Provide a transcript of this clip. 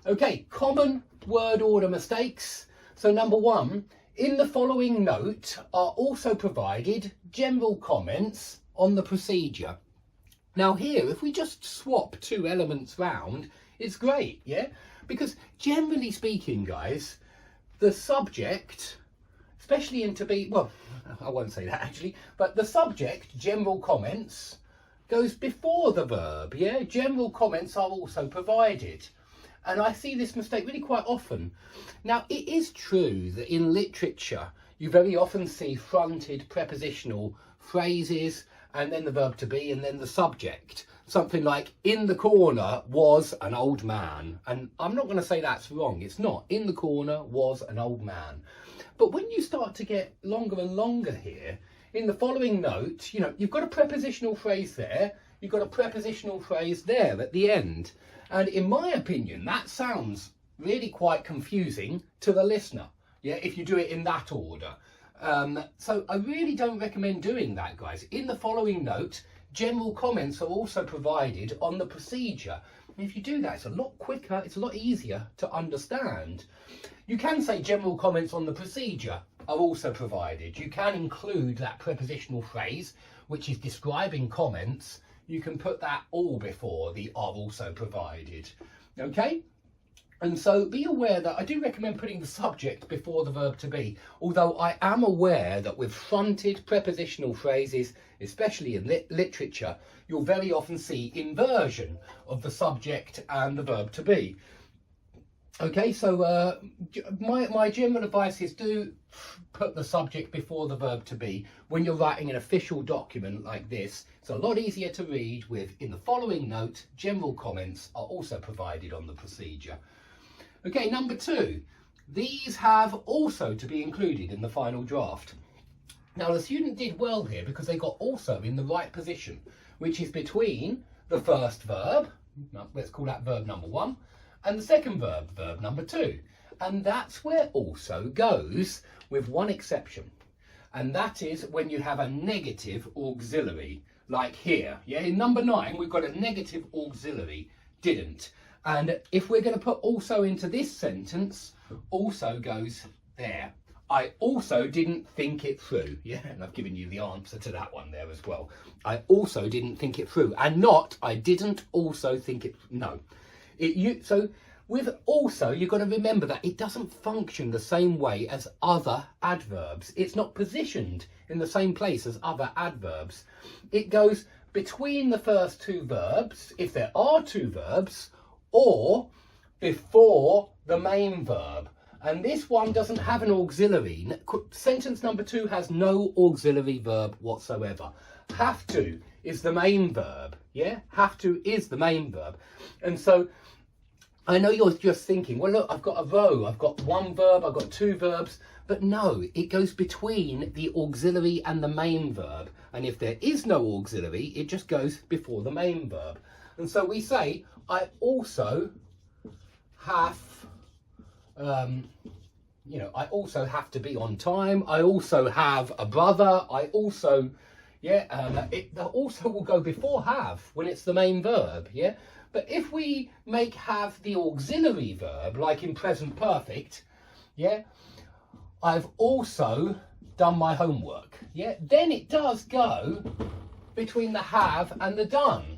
Okay, common word order mistakes. So number one, in the following note are also provided general comments on the procedure. Now here, if we just swap two elements round, it's great, yeah? Because generally speaking, guys, the subject, especially in to be, well, I won't say that actually, but the subject, general comments, goes before the verb, yeah? General comments are also provided. And I see this mistake really quite often. Now, it is true that in literature, you very often see fronted prepositional phrases and then the verb to be and then the subject. Something like, in the corner was an old man. And I'm not going to say that's wrong. It's not. In the corner was an old man. But when you start to get longer and longer here, in the following note, you know, you've got a prepositional phrase there. You've got a prepositional phrase there at the end. And in my opinion, that sounds really quite confusing to the listener. Yeah, if you do it in that order. So I really don't recommend doing that, guys. In the following note, general comments are also provided on the procedure. And if you do that, it's a lot quicker, it's a lot easier to understand. You can say general comments on the procedure are also provided. You can include that prepositional phrase, which is describing comments. You can put that all before the are also provided. Okay? And so be aware that I do recommend putting the subject before the verb to be, although I am aware that with fronted prepositional phrases, especially in literature, you'll very often see inversion of the subject and the verb to be. Okay, so my general advice is do put the subject before the verb to be when you're writing an official document like this. It's a lot easier to read with, in the following note, general comments are also provided on the procedure. Okay, number two, these have also to be included in the final draft. Now the student did well here because they got also in the right position, which is between the first verb, let's call that verb number one, and the second verb, verb number two. And that's where also goes, with one exception. And that is when you have a negative auxiliary, like here. Yeah, in number 9, we've got a negative auxiliary, didn't. And if we're going to put also into this sentence, also goes there. I also didn't think it through. Yeah, and I've given you the answer to that one there as well. I also didn't think it through. And not, I didn't also think it, no. So with also, you've got to remember that it doesn't function the same way as other adverbs. It's not positioned in the same place as other adverbs. It goes between the first two verbs, if there are two verbs, or before the main verb. And this one doesn't have an auxiliary. Sentence number 2 has no auxiliary verb whatsoever. Have to is the main verb. Yeah, have to is the main verb. And so I know you're just thinking, well, look, I've got a row, I've got one verb, I've got two verbs, but no, it goes between the auxiliary and the main verb. And if there is no auxiliary, it just goes before the main verb. And so we say, I also have, I also have to be on time. I also have a brother. I also, the also will go before have when it's the main verb, yeah? But if we make have the auxiliary verb, like in present perfect, yeah, I've also done my homework, yeah, then it does go between the have and the done.